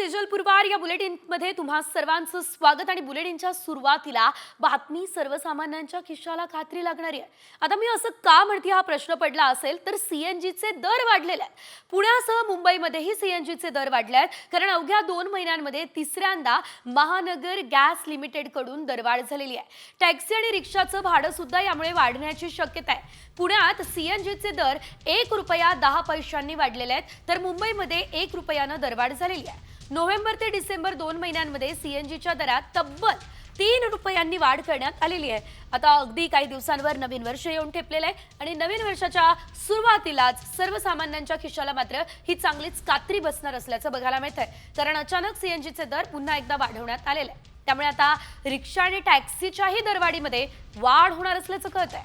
सेजल पुरवार या बुलेटिनमध्ये तुम्हा सर्वांचं स्वागत आणि बुलेटिनच्या सुरुवातीला बातमी सर्वसामान्यांच्या खिशाला खात्री लागणारी आहे। आता मी असं का म्हणते हा प्रश्न पडला असेल तर सीएनजीचे दर वाढलेले आहेत। पुण्यासह मुंबईमध्येही सीएनजीचे दर वाढले आहेत कारण अवघ्या 2 महिन्यांमध्ये तिसऱ्यांदा महानगर गॅस लिमिटेड कडून दरवाढ झालेली आहे। टॅक्सी आणि रिक्षाचं भाडं सुद्धा यामुळे वाढण्याची शक्यता आहे। पुण्यात सीएनजीचे दर 1 रुपया 10 पैशांनी वाढलेले आहेत तर मुंबईमध्ये 1 रुपयानं दरवाढ झालेली आहे। नोव्हेंबर ते डिसेंबर 2 महिन्यांमध्ये सीएनजीच्या दरात तब्बल 3 रुपयांनी वाढ करण्यात आलेली आहे। आता अगदी काही दिवसांवर नवीन वर्ष येऊन ठेपलेलं आहे आणि नवीन वर्षाच्या सुरुवातीलाच सर्वसामान्यांच्या खिशाला मात्र ही चांगलीच कात्री बसणार असल्याचं बघायला मिळतंय कारण अचानक सीएनजीचे दर पुन्हा एकदा वाढवण्यात आलेले आहे। त्यामुळे आता रिक्षा आणि टॅक्सीच्याही दरवाढीमध्ये वाढ होणार असल्याचं कळतंय।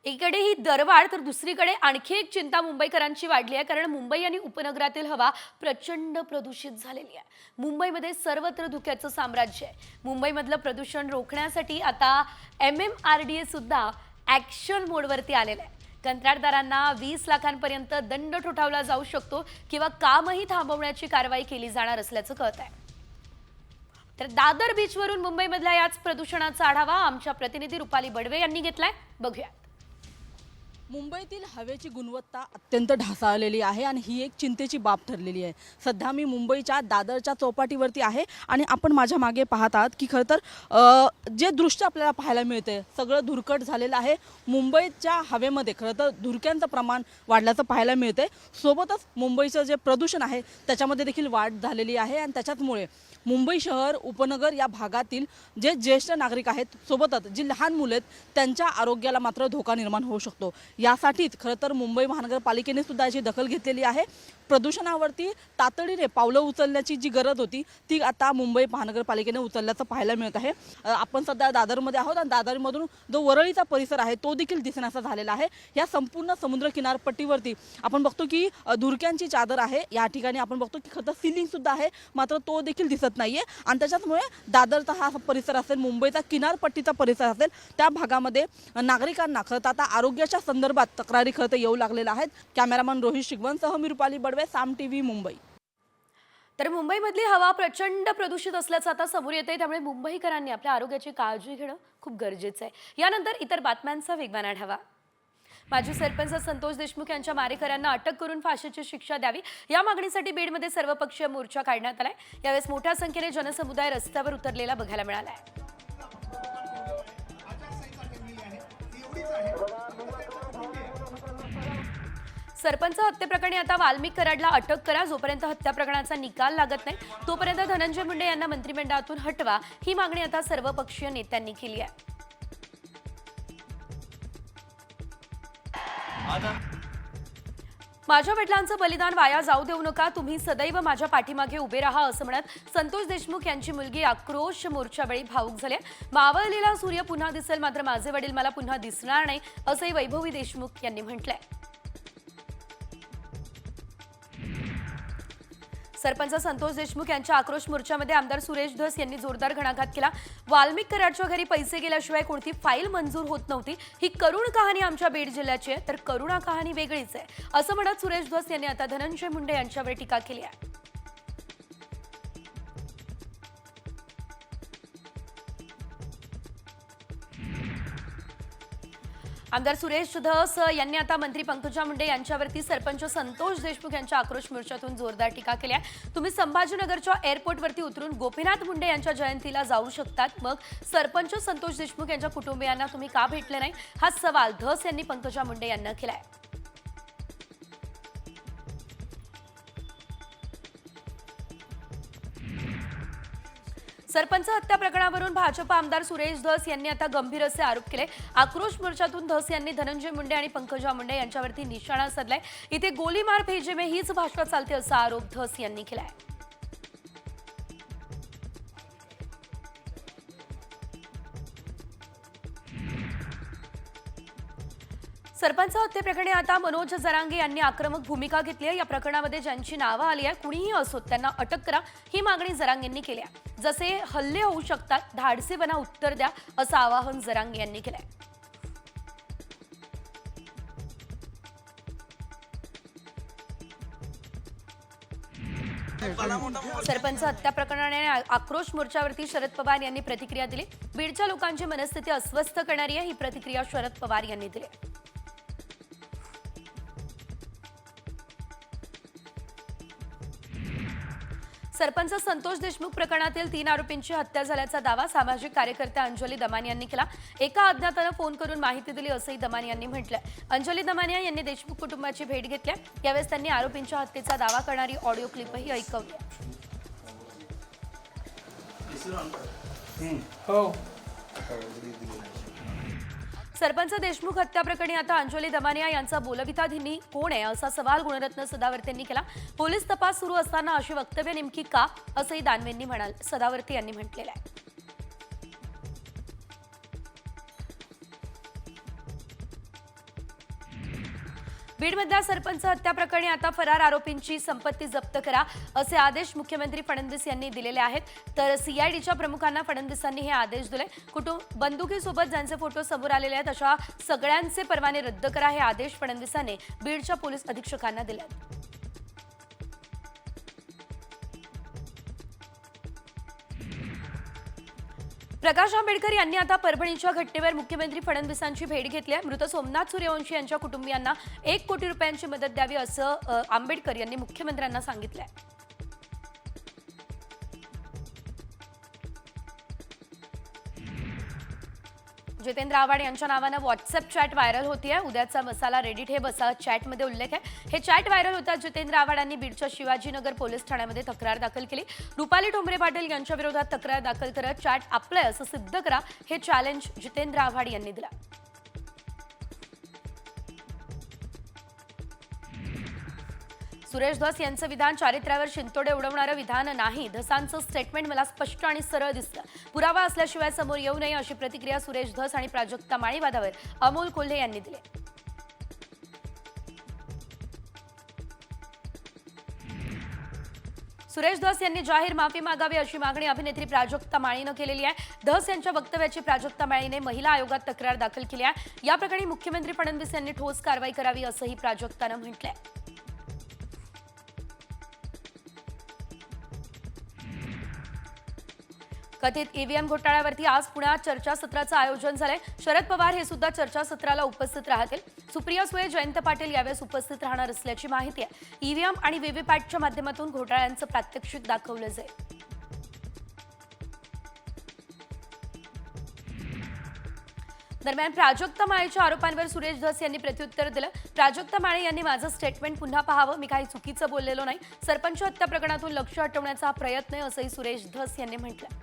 एकीकडे ही दरवाढ तर दुसरीकडे आणखी एक चिंता मुंबईकरांची वाढली आहे कारण मुंबई आणि उपनगरातील हवा प्रचंड प्रदूषित झालेली आहे। मुंबईमध्ये सर्वत्र धुक्याचं साम्राज्य आहे। मुंबईमधलं प्रदूषण रोखण्यासाठी आता MMRDA सुद्धा ॲक्शन मोडवरती आलेलं आहे। कंत्राटदारांना 20 लाखांपर्यंत दंड ठोठावला जाऊ शकतो किंवा कामही थांबवण्याची कारवाई केली जाणार असल्याचं कळतंय। तर दादर बीचवरून मुंबईमधल्या याच प्रदूषणाचा आढावा आमच्या प्रतिनिधी रुपाली बडवे यांनी घेतलाय, बघूया। मुंबईतील हवेची गुणवत्ता अत्यंत ढासळलेली आहे आणि ही एक चिंतेची बाब ठरलेली आहे। सध्या मी मुंबईच्या दादरच्या चौपाटीवरती आहे आणि आपण माझ्या मागे पाहत आहात की खरं तर जे दृश्य आपल्याला पाहायला मिळते सगळं धुरकट झालेलं आहे। मुंबईच्या हवेमध्ये खरं तर धुरक्यांचं प्रमाण वाढल्याचं पाहायला मिळते। सोबतच मुंबईचं जे प्रदूषण आहे त्याच्यामध्ये देखील वाढ झालेली आहे आणि त्याच्यामुळे मुंबई शहर उपनगर या भागातील जे ज्येष्ठ नागरिक आहेत सोबतच जी लहान मुले आहेत त्यांच्या आरोग्याला मात्र धोका निर्माण होऊ शकतो। यासाठीच खरं तर मुंबई महानगरपालिकेने सुद्धा याची दखल घेतलेली आहे। प्रदूषणावरती तातडीने पावलं उचलण्याची जी गरज होती ती आता मुंबई महानगरपालिकेने उचलल्याचं पाहायला मिळत आहे। आपण सध्या दादरमध्ये आहोत आणि दादरमधून जो वरळीचा परिसर आहे तो देखील दिसण्याचा झालेला आहे। या संपूर्ण समुद्र किनारपट्टीवरती आपण बघतो की धुरक्यांची चादर आहे। या ठिकाणी आपण बघतो की खरं तर सिलिंग सुद्धा आहे मात्र तो देखील दिसत नाहीये आणि त्याच्यामुळे दादरचा हा परिसर असेल मुंबईचा किनारपट्टीचा परिसर असेल त्या भागामध्ये नागरिकांना खरं तर आता आरोग्याच्या संदर्भात तक्रारी खरं तर येऊ लागलेल्या आहेत। कॅमेरामन रोहित शिगवणसह मी रुपाली बडवे, साम टीव्ही, मुंबई। तर मुंबईमधली हवा प्रचंड प्रदूषित असल्याचं आता समोर येतंय त्यामुळे मुंबईकरांनी आपल्या आरोग्याची काळजी घेणं खूप गरजेचं आहे। यानंतर इतर बातम्यांचा वेगवान आढावा। माजी सरपंच संतोष देशमुख यांच्या मारेकऱ्यांना अटक करून फाशीची शिक्षा द्यावी या मागणीसाठी बीडमध्ये सर्वपक्षीय मोर्चा काढण्यात आलाय। यावेळेस मोठ्या संख्येने जनसमुदाय रस्त्यावर उतरलेला बघायला मिळालाय। सरपंच हत्येप्रकरणी आता वाल्मिक कराडला अटक करा, जोपर्यंत हत्या प्रकरणाचा निकाल लागत नाही तोपर्यंत धनंजय मुंडे यांना मंत्रिमंडळातून हटवा ही मागणी आता सर्वपक्षीय नेत्यांनी केली आहे। माझ्या वडिलांचं बलिदान वाया जाऊ देऊ नका, तुम्ही सदैव माझ्या पाठीमागे उभे राहा असं म्हणत संतोष देशमुख यांची मुलगी आक्रोश मोर्चावेळी भावूक झाली। मावळलेला सूर्य पुन्हा दिसेल मात्र माझे वडील मला पुन्हा दिसणार नाही असंही वैभवी देशमुख यांनी म्हटलंय। सरपंच संतोष देशमुख यांच्या आक्रोश मोर्चामध्ये आमदार सुरेश धस यांनी जोरदार घणाघात केला। वाल्मिक कराडच्या घरी पैसे गेल्याशिवाय कोणती फाईल मंजूर होत नव्हती, ही करुण कहाणी आमच्या बीड जिल्ह्याची आहे तर करुणा कहाणी वेगळीच आहे असं म्हणत सुरेश धस यांनी आता धनंजय मुंडे यांच्यावर टीका केली आहे। आमदार सुरेश धस यांनी आता मंत्री पंकजा मुंडे यांच्यावरती सरपंच संतोष देशमुख यांच्या आक्रोश मोर्चातून जोरदार टीका केली आहे। तुम्ही संभाजीनगरच्या एअरपोर्टवरती उतरून गोपीनाथ मुंडे यांच्या जयंतीला जाऊ शकतात, मग सरपंच संतोष देशमुख यांच्या कुटुंबियांना तुम्ही का भेटले नाही हा सवाल धस यांनी पंकजा मुंडे यांना केलाय। सरपंच हत्या प्रकरणावरून भाजप आमदार सुरेश धस यांनी आता गंभीर असे आरोप केले। आक्रोश मोर्चातून धस यांनी धनंजय मुंडे आणि पंकजा मुंडे यांच्यावरती निशाणा साधलाय। इथे गोलीमार भेजे में हीच भाषा चालते असा आरोप धस यांनी केलाय। सरपंच हत्येप्रकरणी आता मनोज जरांगे यांनी आक्रमक भूमिका घेतली आहे। या प्रकरणामध्ये ज्यांची नावं आली आहे कुणीही असो त्यांना अटक करा ही मागणी जरांगेंनी केली आहे। जसे हल्ले होऊ शकतात धाडसीपणा उत्तर द्या असं आवाहन जरांगे यांनी केलंय। सरपंच हत्या प्रकरणाने आक्रोश मोर्चावरती शरद पवार यांनी प्रतिक्रिया दिली. बीडच्या लोकांची मनस्थिती अस्वस्थ करणारी आहे, ही प्रतिक्रिया शरद पवार यांनी दिली. सरपंच संतोष देशमुख प्रकरणातील 3 आरोपींची हत्या झाल्याचा दावा सामाजिक कार्यकर्त्या अंजली दमानी यांनी केला. एका अज्ञातानं फोन करून माहिती दिली असंही दमानी यांनी म्हटलंय. अंजली दमानिया यांनी देशमुख कुटुंबाची भेट घेतली. यावेळेस त्यांनी आरोपींच्या हत्येचा दावा करणारी ऑडिओ क्लिपही ऐकवली. सरपंच देशमुख हत्या प्रकरणी आता अंजली दमानिया यांचा बोलविताधीनी कोण आहे असा सवाल गुणरत्न सदावर्ते यांनी केला. पोलीस तपास सुरू असताना अशी वक्तव्य नेमकी का असंही दानवेंनी सदावर्ते यांनी म्हटलेलं आहे. बीडमधल्या सरपंच हत्या प्रकरणी आता फरार आरोपींची संपत्ती जप्त करा असे आदेश मुख्यमंत्री फडणवीस यांनी दिलेले आहेत. तर सीआयडीच्या प्रमुखांना फडणवीसांनी हे आदेश दिले. बंदुकीसोबत ज्यांचे फोटो समोर आलेले आहेत अशा सगळ्यांचे परवाने रद्द करा हे आदेश फडणवीसांनी बीडच्या पोलीस अधीक्षकांना दिले. प्रकाश आंबेडकर यांनी आता परभणीच्या घटनेवर मुख्यमंत्री फडणवीसांची भेट घेतली आहे. मृत सोमनाथ सूर्यवंशी यांच्या कुटुंबियांना 1 कोटी रुपयांची मदत द्यावी असं आंबेडकर यांनी मुख्यमंत्र्यांना सांगितलंय. जितेंद्र आव्हाड यांच्या नावानं व्हॉट्सअप चॅट व्हायरल होतीये. उद्याचा मसाला रेडी ठेव असा चॅटमध्ये उल्लेख आहे. हे चॅट व्हायरल होता. जितेंद्र आव्हाडांनी बीडच्या शिवाजीनगर पोलीस ठाण्यामध्ये तक्रार दाखल केली. रुपाली ठोंबरे पाटील यांच्या विरोधात तक्रार दाखल करत चॅट आपलं आहे असं सिद्ध करा हे चॅलेंज जितेंद्र आव्हाड यांनी दिलं. सुरेश धस यांचं विधान चारित्र्यावर शिंतोडे उडवणारं विधान नाही. धसांचं स्टेटमेंट मला स्पष्ट आणि सरळ दिसलं. पुरावा असल्याशिवाय समोर येऊ नये अशी प्रतिक्रिया सुरेश धस आणि प्राजक्ता माळीवादावर अमोल कोल्हे यांनी दिली. सुरेश धस यांनी जाहीर माफी मागावी अशी मागणी अभिनेत्री प्राजक्ता माळीनं केलेली आहे. धस यांच्या वक्तव्याची प्राजक्ता माळीने महिला आयोगात तक्रार दाखल केली आहे. या प्रकरणी मुख्यमंत्री फडणवीस यांनी ठोस कारवाई करावी असंही प्राजक्तानं म्हटलंय. कथित ईव्हीएम घोटाळ्यावरती आज पुण्यात चर्चासत्राचं आयोजन झालंय. शरद पवार हे सुद्धा चर्चासत्राला उपस्थित राहतील. सुप्रिया सुळे, जयंत पाटील यावेळेस उपस्थित राहणार असल्याची माहिती आहे. ईव्हीएम आणि व्हीव्हीपॅटच्या माध्यमातून घोटाळ्यांचं प्रात्यक्षिक दाखवलं जाईल. दरम्यान प्राजक्ता माळीच्या आरोपांवर सुरेश धस यांनी प्रत्युत्तर दिलं. प्राजक्ता माळी यांनी माझं स्टेटमेंट पुन्हा पाहावं. मी काही चुकीचं बोललेलो नाही. सरपंच हत्या प्रकरणातून लक्ष हटवण्याचा हा प्रयत्न आहे असंही सुरेश धस यांनी म्हटलं.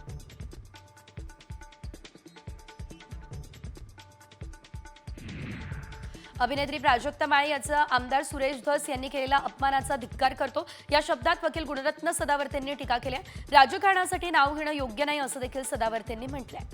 अभिनेत्री प्राजक्ता माळी याचा आमदार सुरेश धस यांनी केलेला अपमानाचा धिक्कार करतो. या शब्दात वकील गुणरत्न सदावर्तेंनी टीका केली आहे. राजकारणासाठी नाव घेणं योग्य नाही असं देखील सदावर्तेंनी म्हटलंय.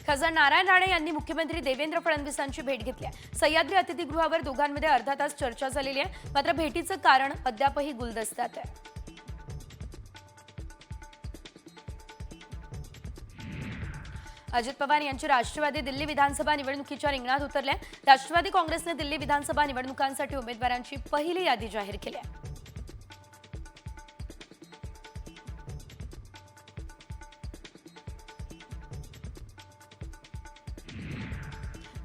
खासदार नारायण राणे यांनी मुख्यमंत्री देवेंद्र फडणवीसांची भेट घेतली आहे. सह्याद्री अतिथीगृहावर दोघांमध्ये अर्धा तास चर्चा झालेली आहे. मात्र भेटीचं कारण अद्यापही गुलदस्त्यात आहे. अजित पवार यांची राष्ट्रवादी दिल्ली विधानसभा निवडणुकीच्या रिंगणात उतरले. राष्ट्रवादी काँग्रेसने दिल्ली विधानसभा निवडणुकांसाठी उमेदवारांची पहिली यादी जाहीर केली आहे.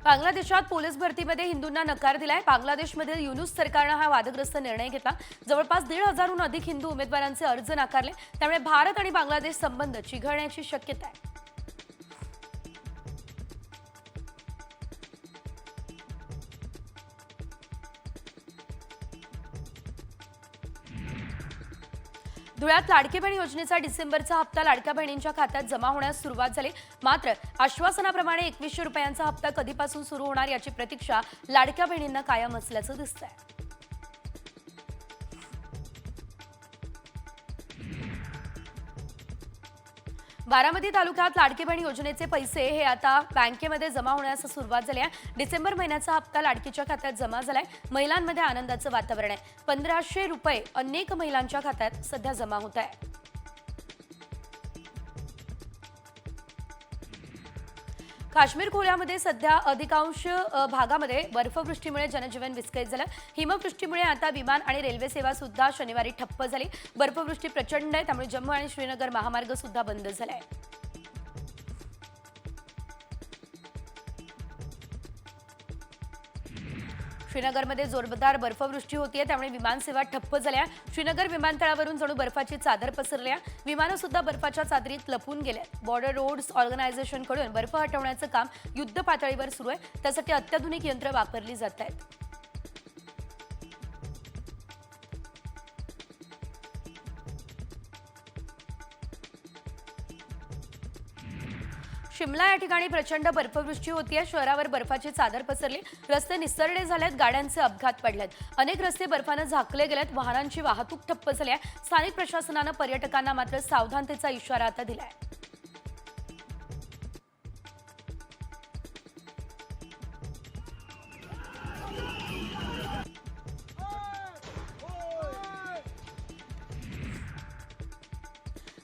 बांगलादेशात पोलीस भरतीमध्ये हिंदूंना नकार दिलाय. बांगलादेशमधील युनूस सरकारनं हा वादग्रस्त निर्णय घेतला. जवळपास 1,500हून अधिक हिंदू उमेदवारांचे अर्ज नाकारले. त्यामुळे भारत आणि बांगलादेश संबंध चिघळण्याची शक्यता आहे. धुळ्यात लाडकी बहीण योजनेचा डिसेंबरचा हप्ता लाडक्या बहिणींच्या खात्यात जमा होण्यास सुरुवात झाली. मात्र आश्वासनाप्रमाणे 2100 रुपयांचा हप्ता कधीपासून सुरू होणार याची प्रतीक्षा लाडक्या बहिणींना कायम असल्याचं दिसतंय. बारामती तालुक्यात लाडकी बहीण योजनेचे पैसे हे आता बँकेमध्ये जमा होण्यास सुरुवात झाली आहे. डिसेंबर महिन्याचा हप्ता लाडकीच्या खात्यात जमा झालाय. महिलांमध्ये आनंदाचं वातावरण आहे. 1500 रुपये अनेक महिलांच्या खात्यात सध्या जमा होत आहे. काश्मीर खोऱ्यामध्ये सध्या अधिकांश भागामध्ये बर्फवृष्टीमुळे जनजीवन विस्कळीत झालं. हिमवृष्टीमुळे आता विमान आणि रेल्वे सेवा सुद्धा शनिवारी ठप्प झाली. बर्फवृष्टी प्रचंड आहे, त्यामुळे जम्मू आणि श्रीनगर महामार्ग सुद्धा बंद झालाय. श्रीनगरमध्ये जोरदार बर्फवृष्टी होतीये, त्यामुळे विमानसेवा ठप्प झाल्या. श्रीनगर विमानतळावरून जणू बर्फाची चादर पसरल्या. विमानं सुद्धा बर्फाच्या चादरीत लपून गेल्या. बॉर्डर रोड्स ऑर्गनायझेशनकडून बर्फ हटवण्याचं काम युद्ध पातळीवर सुरू आहे. त्यासाठी अत्याधुनिक यंत्र वापरली जात आहेत. शिमला या ठिकाणी प्रचंड बर्फवृष्टी होतीये. शहरावर बर्फाची चादर पसरली. रस्ते निसरडे झालेत. गाड्यांचे अपघात पडलेत. अनेक रस्ते बर्फानं झाकले गेलेत. वाहनांची वाहतूक ठप्प झाली आहे. स्थानिक प्रशासनानं पर्यटकांना मात्र सावधानतेचा इशारा आता दिलाय.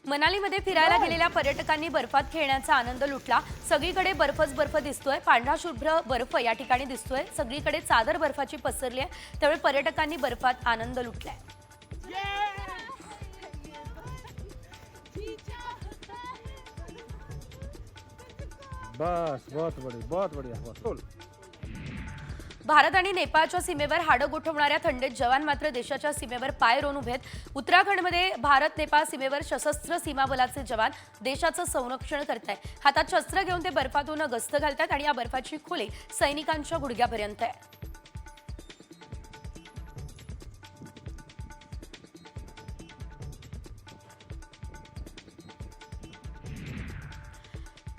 मनालीमध्ये फिरायला गेलेल्या पर्यटकांनी बर्फात खेळण्याचा आनंद लुटला. सगळीकडे बर्फच बर्फ दिसतोय. पांढरा शुभ्र बर्फ या ठिकाणी दिसतोय. सगळीकडे चादर बर्फाची पसरली आहे. त्यामुळे पर्यटकांनी बर्फात आनंद लुटलाय. बस बहुत बढ़िया बहुत. भारत आणि नेपाळच्या सीमेवर हाडं गोठवणाऱ्या थंडीत जवान मात्र देशाच्या सीमेवर पाय रोवून उभे आहेत. उत्तराखंडमध्ये भारत नेपाळ सीमेवर सशस्त्र सीमा बलाचे जवान देशाचं संरक्षण करतायत. हातात शस्त्र घेऊन ते बर्फातून गस्त घालतात आणि या बर्फाची खोली सैनिकांच्या गुडघ्यापर्यंत आहे.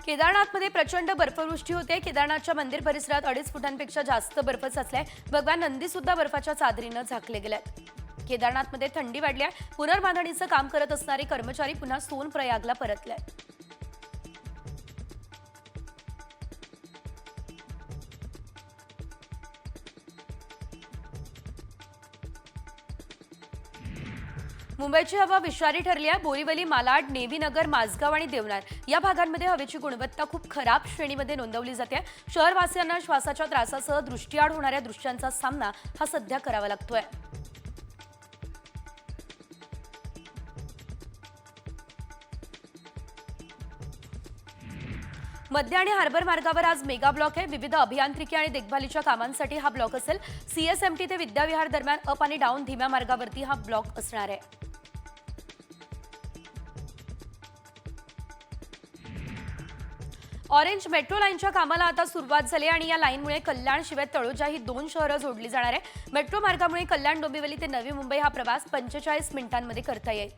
केदारनाथमध्ये प्रचंड बर्फवृष्टी होते. केदारनाथच्या मंदिर परिसरात 2.5 फुटांपेक्षा जास्त बर्फ साचलाय. भगवान नंदी सुद्धा बर्फाच्या चादरीनं झाकले गेलेत. केदारनाथमध्ये थंडी वाढली आहे. पुनर्बांधणीचं काम करत असणारे कर्मचारी पुन्हा सोनप्रयागला परतले. मुंबईची हवा विषारी ठरली आहे. बोरीवली, मालाड, नेव्हीनगर, माझगाव आणि देवनार या भागांमध्ये हवेची गुणवत्ता खूप खराब श्रेणीमध्ये नोंदवली जाते. शहरवासियांना श्वासाच्या त्रासासह दृष्टीआड होणाऱ्या दृश्यांचा सामना हा सध्या करावा लागतोय. मध्य आणि हार्बर मार्गावर आज मेगा ब्लॉक आहे. विविध अभियांत्रिकी आणि देखभालीच्या कामांसाठी हा ब्लॉक असेल. सीएसएमटी ते विद्याविहार दरम्यान अप आणि डाऊन धीम्या मार्गावरती हा ब्लॉक असणार आहे. ऑरेंज मेट्रो लाईनच्या कामाला आता सुरुवात झाली आणि या लाईनमुळे कल्याण शिवाय तळोजा ही 2 शहरं जोडली जाणार आहे. मेट्रो मार्गामुळे कल्याण, डोंबिवली ते नवी मुंबई हा प्रवास 45 मिनिटांमध्ये करता येईल.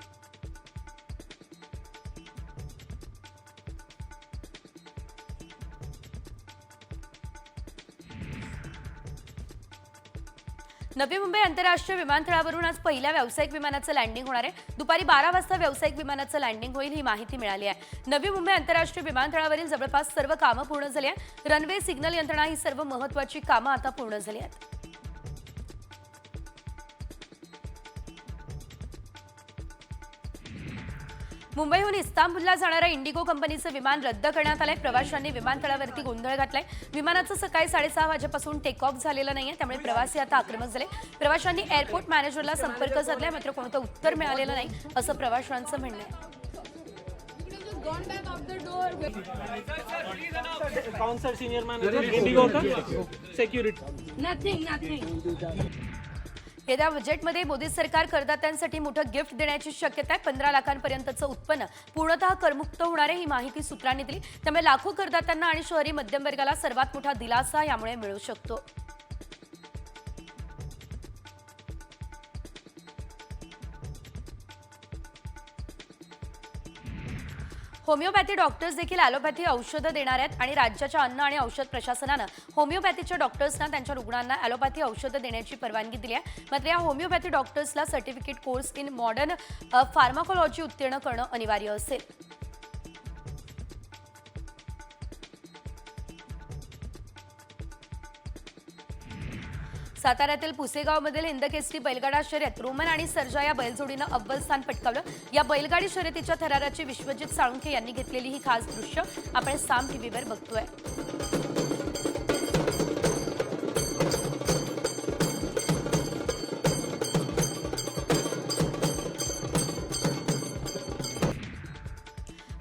नवी मुंबई आंतरराष्ट्रीय विमानतळावरून आज पहिल्या व्यावसायिक विमानाचं लँडिंग होणार आहे. दुपारी 12 वाजता व्यावसायिक विमानाचं लँडिंग होईल, ही माहिती मिळाली आहे. नवी मुंबई आंतरराष्ट्रीय विमानतळावरील जवळपास सर्व कामं पूर्ण झाली आहेत. रनवे, सिग्नल यंत्रणा ही सर्व महत्त्वाची कामं आता पूर्ण झाली आहेत. मुंबईहून इस्तांबुलला जाणाऱ्या इंडिगो कंपनीचं विमान रद्द करण्यात आलंय. प्रवाशांनी विमानतळावरती गोंधळ घातलाय. विमानाचं सकाळी 6:30 वाजेपासून टेक ऑफ झालेलं नाहीये, त्यामुळे प्रवासी आता आक्रमक झाले. प्रवाशांनी एअरपोर्ट मॅनेजरला संपर्क साधलाय, मात्र कोणतं उत्तर मिळालेलं नाही असं प्रवाशांचं म्हणणं आहे. कौन सा सीनियर मैनेजर इंडिगो का सिक्युरिटी. येत्या बजेटमध्ये मोदी सरकार करदात्यांसाठी मोठं गिफ्ट देण्याची शक्यता आहे. 15 लाखांपर्यंतचं उत्पन्न पूर्णतः करमुक्त होणार आहे, ही माहिती सूत्रांनी दिली. त्यामुळे लाखो करदात्यांना आणि शहरी मध्यम वर्गाला सर्वात मोठा दिलासा यामुळे मिळू शकतो. होमिओपॅथी डॉक्टर्स देखील ॲलोपॅथी औषधं देणार आहेत आणि राज्याच्या अन्न आणि औषध प्रशासनानं होमिओपॅथीच्या डॉक्टर्सना त्यांच्या रुग्णांना ॲलोपॅथी औषधं देण्याची परवानगी दिली आहे. मात्र या होमिओपॅथी डॉक्टर्सला certificate course in modern pharmacology उत्तीर्ण करणं अनिवार्य असेल. साताऱ्यातील पुसेगावमधील हिंदकेसरी बैलगाडा शर्यत रोमन आणि सर्जा या बैलजोडीनं अव्वल स्थान पटकावलं. या बैलगाडी शर्यतीच्या थराराची विश्वजित साळुंखे यांनी घेतलेली ही खास दृश्य आपण साम टीव्हीवर बघतोय.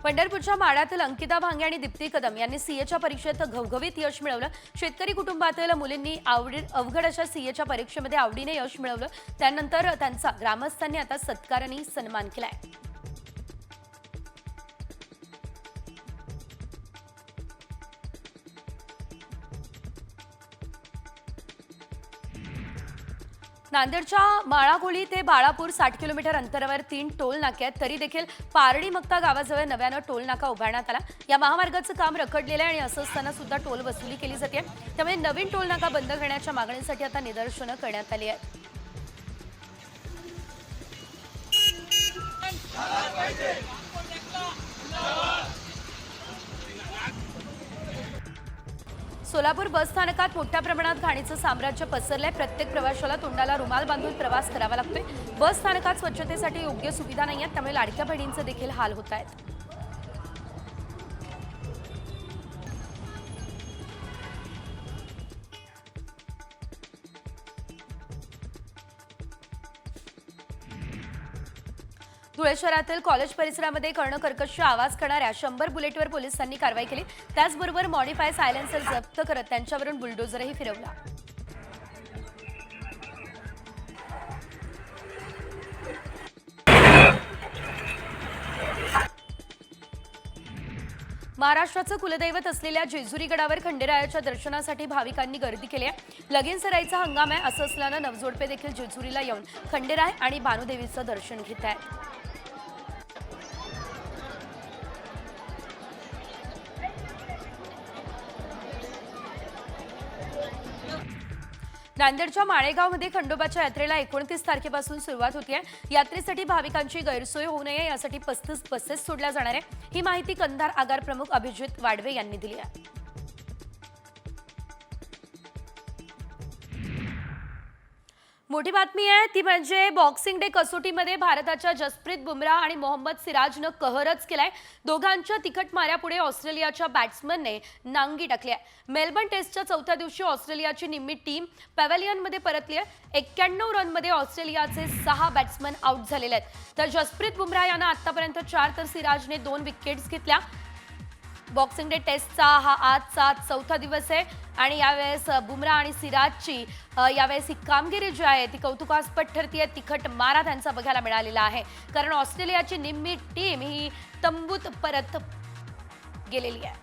पंढरपूरच्या माढ्यातील अंकिता भांगे आणि दीप्ती कदम यांनी सीएच्या परीक्षेत घवघवीत यश मिळवलं. शेतकरी कुटुंबातील मुलींनी अवघड अशा सीएच्या परीक्षेमध्ये आवडीने यश मिळवलं. त्यानंतर त्यांचा ग्रामस्थांनी आता सत्काराने सन्मान केलाय. नांदेडच्या माळाकोळी ते बाळापूर 60 किलोमीटर अंतरावर 3 टोल नाके आहेत. तरी देखील पारडी मक्ता गावाजवळ नव्यानं टोल नाका उभारण्यात आला. या महामार्गाचं काम रखडलेलं आहे आणि असं असताना सुद्धा टोल वसुली केली जाते. त्यामुळे नवीन टोल नाका बंद करण्याच्या मागणीसाठी आता निदर्शनं करण्यात आली आहेत. सोलापूर बस स्थानकात मोठ्या प्रमाणात घाणीचं साम्राज्य पसरलंय. प्रत्येक प्रवाशाला तोंडाला रुमाल बांधून प्रवास करावा लागतोय. बस स्थानकात स्वच्छतेसाठी योग्य सुविधा नाही आहेत. त्यामुळे लाडक्या बहिणींचे देखील हाल होत आहेत. धुळे शहरातील कॉलेज परिसरामध्ये कर्णकर्कश आवाज करणाऱ्या 100 बुलेटवर पोलिसांनी कारवाई केली. त्याचबरोबर मॉडिफाय सायलेन्सर जप्त करत त्यांच्यावरून बुलडोझरही फिरवला. महाराष्ट्राचं कुलदैवत असलेल्या जेजुरी गडावर खंडेरायाच्या दर्शनासाठी भाविकांनी गर्दी केली आहे. लगीन सराईचा हंगाम आहे. असं असल्यानं नवजोडपे देखील जेजुरीला येऊन खंडेराय आणि भानुदेवीचं दर्शन घेत आहेत. नांदेडच्या माळेगावमध्ये खंडोबाच्या यात्रेला 29 तारखेपासून सुरुवात होती आहे. यात्रेसाठी भाविकांची गैरसोय होऊ नये यासाठी 35 बसेस सोडल्या जाणार आहे. ही माहिती कंधार आगार प्रमुख अभिजित वाडवे यांनी दिली आहे. मोठी बातमी आहे ती म्हणजे बॉक्सिंग डे कसोटीमध्ये भारताच्या जसप्रीत बुमराह आणि मोहम्मद सिराजनं कहरच केलाय. दोघांच्या तिखट माऱ्यापुढे ऑस्ट्रेलियाच्या बॅट्समनने नांगी टाकली आहे. मेलबर्न टेस्टच्या 4थ्या दिवशी ऑस्ट्रेलियाची निम्मी टीम पॅव्हेलियनमध्ये परतली आहे. 91 रनमध्ये ऑस्ट्रेलियाचे 6 बॅट्समन आउट झालेले आहेत. तर जसप्रीत बुमराह यानं आतापर्यंत 4 तर सिराजने 2 विकेट्स घेतल्या. बॉक्सिंग डे टेस्टचा हा आजचा 4था दिवस आहे आणि यावेळेस बुमराह आणि सिराजची यावेळेस ही कामगिरी जी आहे ती कौतुकास्पद ठरतीये. तिखट मारा त्यांचा बघायला मिळालेला आहे कारण ऑस्ट्रेलियाची निम्मी टीम ही तंबूत परत गेलेली आहे.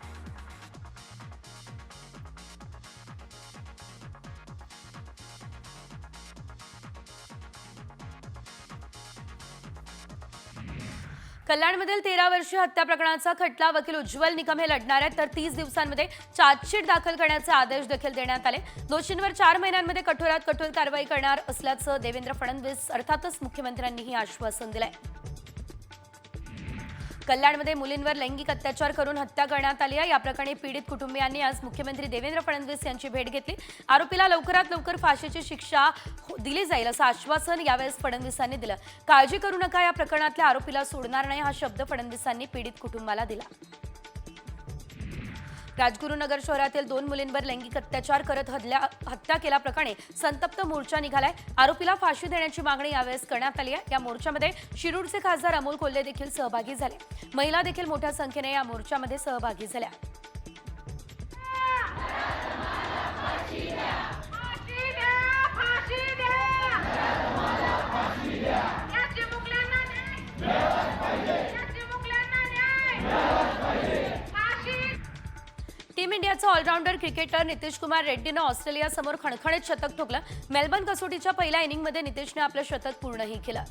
कल्याणमधील 13 वर्षीय हत्या प्रकरणाचा खटला वकील उज्ज्वल निकम हे लढणार आहेत. तर 30 दिवसांमध्ये चार्जशीट दाखल करण्याचे आदेश देखील देण्यात आले. दोषींवर 4 महिन्यांमध्ये कठोरात कठोर कारवाई करणार असल्याचं देवेंद्र फडणवीस अर्थातच मुख्यमंत्र्यांनीही आश्वासन दिलंय. कल्याणमध्ये मुलींवर लैंगिक अत्याचार करून हत्या करण्यात आली आहे. या प्रकरणी पीडित कुटुंबियांनी आज मुख्यमंत्री देवेंद्र फडणवीस यांची भेट घेतली. आरोपीला लवकरात लवकर फाशीची शिक्षा दिली जाईल असं आश्वासन यावेळेस फडणवीसांनी दिलं. काळजी करू नका, या प्रकरणातल्या आरोपीला सोडणार नाही हा शब्द फडणवीसांनी पीडित कुटुंबाला दिला. राजगुरुनगर शहरातील 2 मुलींवर लैंगिक अत्याचार करत हत्या केल्याप्रकरणी संतप्त मोर्चा निघालाय. आरोपीला फाशी देण्याची मागणी यावेळेस करण्यात आली आहे. या मोर्चामध्ये शिरूरचे खासदार अमोल कोल्हे देखील सहभागी झाले. महिला देखील मोठ्या संख्येने या मोर्चामध्ये सहभागी झाल्या. टीम इंडियाचा ऑलराऊंडर क्रिकेटर नितीश कुमार रेड्डीनं ऑस्ट्रेलियासमोर खणखणीत शतक ठोकलं. मेलबर्न कसोटीच्या पहिल्या इनिंगमध्ये नितीशने आपलं शतक पूर्णही केलं.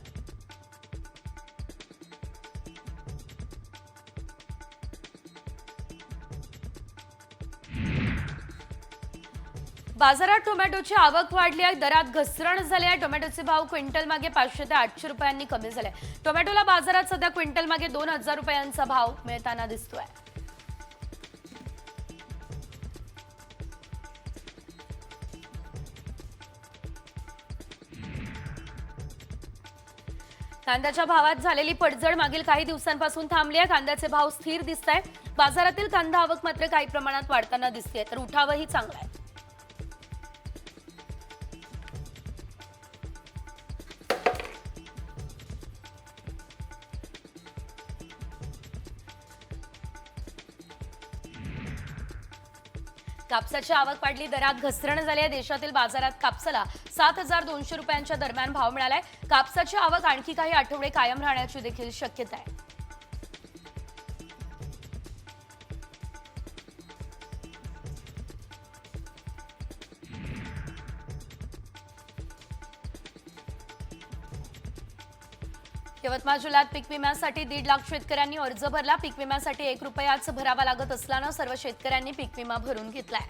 बाजारात टोमॅटोची आवक वाढली आहे. दरात घसरण झाली आहे. टोमॅटोचे भाव क्विंटल मागे 500 ते 800 रुपयांनी कमी झाले. टोमॅटोला बाजारात सध्या क्विंटल मागे 2000 रुपयांचा भाव मिळताना दिसतोय. कांद्याच्या भावात झालेली पडझड मागील काही दिवसांपासून थांबली आहे. कांद्याचे भाव स्थिर दिसत आहे. बाजारातील कांदा आवक मात्र काही प्रमाणात वाढताना दिसते, तर उठावही चांगला आहे. कापसाची आवक वाढली, दरात घसरण झाली आहे. देशातील बाजारात कापसाला 7,200 रुपयांच्या दरम्यान भाव मिळालाय. कापसाची आवक आणखी काही आठवडे कायम राहण्याची देखील शक्यता आहे. यवतमाळ जिल्ह्यात पीक विम्यासाठी 1.5 लाख शेतकऱ्यांनी अर्ज भरला. पीक विम्यासाठी 1 रुपयाच भरावा लागत असल्यानं सर्व शेतकऱ्यांनी पीक विमा भरून घेतलाय.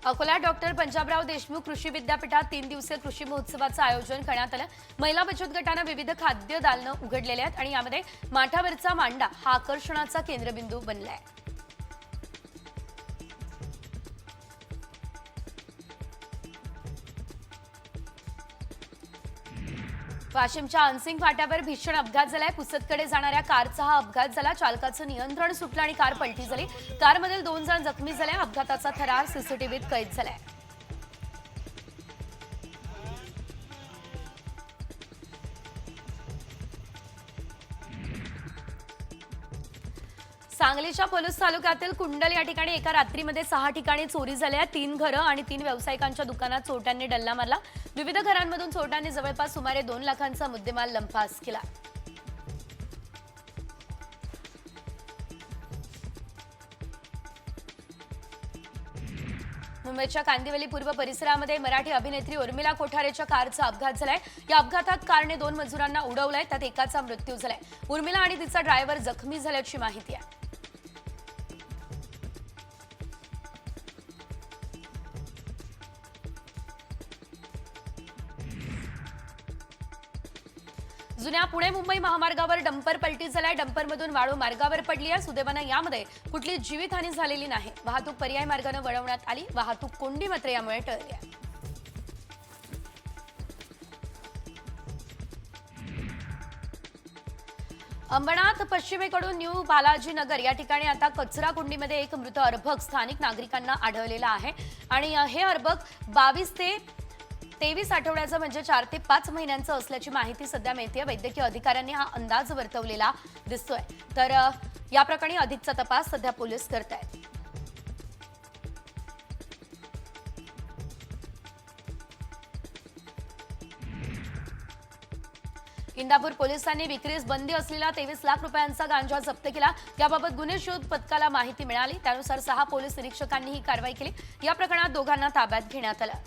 अकोला डॉक्टर पंजाबराव देशमुख कृषी विद्यापीठात 3 दिवसीय कृषी महोत्सवाचं आयोजन करण्यात आलं. महिला बचत गटानं विविध खाद्य दालनं उघडलेली आहेत आणि यामध्ये माठावरचा मांडा हा आकर्षणाचा केंद्रबिंदू बनलाय. वाशिमच्या अनसिंग फाट्यावर भीषण अपघात झालाय. पुसदकडे जाणाऱ्या कारचा हा अपघात झाला. चालकाचं नियंत्रण सुटलं आणि कार पलटी झाली. कारमधील 2 जण जखमी झाले. अपघाताचा थरार सीसीटीव्हीत कैद झालाय. सांगलीच्या पलूस तालुक्यातील कुंडल या ठिकाणी एका रात्रीमध्ये 6 ठिकाणी चोरी झाल्या. 3 घरं आणि 3 व्यावसायिकांच्या दुकानात चोरट्यांनी डल्ला मारला. विविध घरांमधून चोरट्यांनी जवळपास सुमारे 2 लाखांचा मुद्देमाल लंपास केला. मुंबईच्या कांदिवली पूर्व परिसरामध्ये मराठी अभिनेत्री उर्मिला कोठारेच्या कारचा अपघात झालाय. या अपघातात कारने 2 मजुरांना उडवलंय, त्यात एकाचा मृत्यू झालाय. उर्मिला आणि तिचा ड्रायव्हर जखमी झाल्याची माहिती आहे. जुन्या पुणे मुंबई महामार्गावर डंपर पलटी झालाय. डंपरमधून वाळू मार्गावर पडली आहे. सुदैवानं यामध्ये कुठली जीवितहानी झालेली नाही. वाहतूक पर्यायी मार्गाने वळवण्यात आली. वाहतूक कोंडी मात्र यामुळे टळली आहे. अंबरनाथ पश्चिमेकडून न्यू बालाजीनगर या ठिकाणी आता कचरा कुंडीमध्ये एक मृत अर्भक स्थानिक नागरिकांना आढळलेला आहे आणि हे अर्भक 22 ते 23 आठवड्याचं म्हणजे 4 ते 5 महिन्यांचं असल्याची माहिती सध्या मिळते. वैद्यकीय अधिकाऱ्यांनी हा अंदाज वर्तवलेला दिसतोय. तर या प्रकरणी अधिकचा तपास सध्या पोलीस करत आहेत. इंदापूर पोलिसांनी विक्रीस बंदी असलेला 23 लाख रुपयांचा गांजा जप्त केला. याबाबत गुन्हे शोध पथकाला माहिती मिळाली. त्यानुसार 6 पोलीस निरीक्षकांनी ही कारवाई केली. या प्रकरणात दोघांना ताब्यात घेण्यात आलं.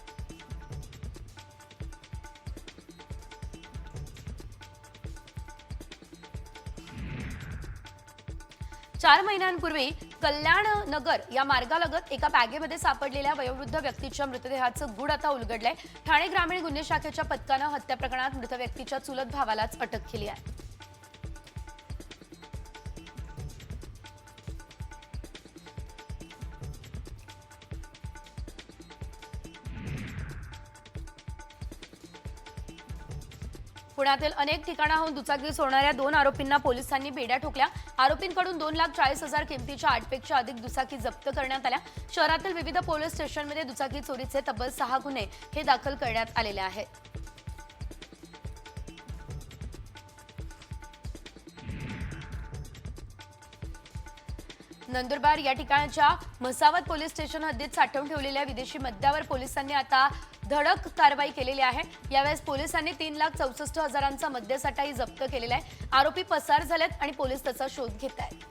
4 महिन्यांपूर्वी कल्याण नगर या मार्गालगत एका बॅगेमध्ये सापडलेल्या वयोवृद्ध व्यक्तीच्या मृतदेहाचं गूढ आता उलगडलंय. ठाणे ग्रामीण गुन्हे शाखेच्या पथकानं हत्या प्रकरणात मृत व्यक्तीच्या चुलत भावालाच अटक केली आहे. पुण्यातील अनेक ठिकाणाहून दुचाकी चोरणाऱ्या 2 आरोपींना पोलिसांनी बेड्या ठोकल्या. आरोपींकडून 2,40,000 किमतीच्या 8 पेक्षा अधिक दुचाकी जप्त करण्यात आल्या. शहरातील विविध पोलीस स्टेशनमध्ये दुचाकी चोरीचे तब्बल 6 गुन्हे हे दाखल करण्यात आलेले आहेत. नंदुरबार या ठिकाणच्या म्हसावत पोलीस स्टेशन हद्दीत साठवून ठेवलेल्या विदेशी मद्यावर पोलिसांनी आता धडक कारवाई केलेली आहे. यावेळेस पोलिसांनी 3,64,000चा मद्यसाठाही जप्त केलेला आहे. आरोपी पसार झालेत आणि पोलीस त्याचा शोध घेत आहेत.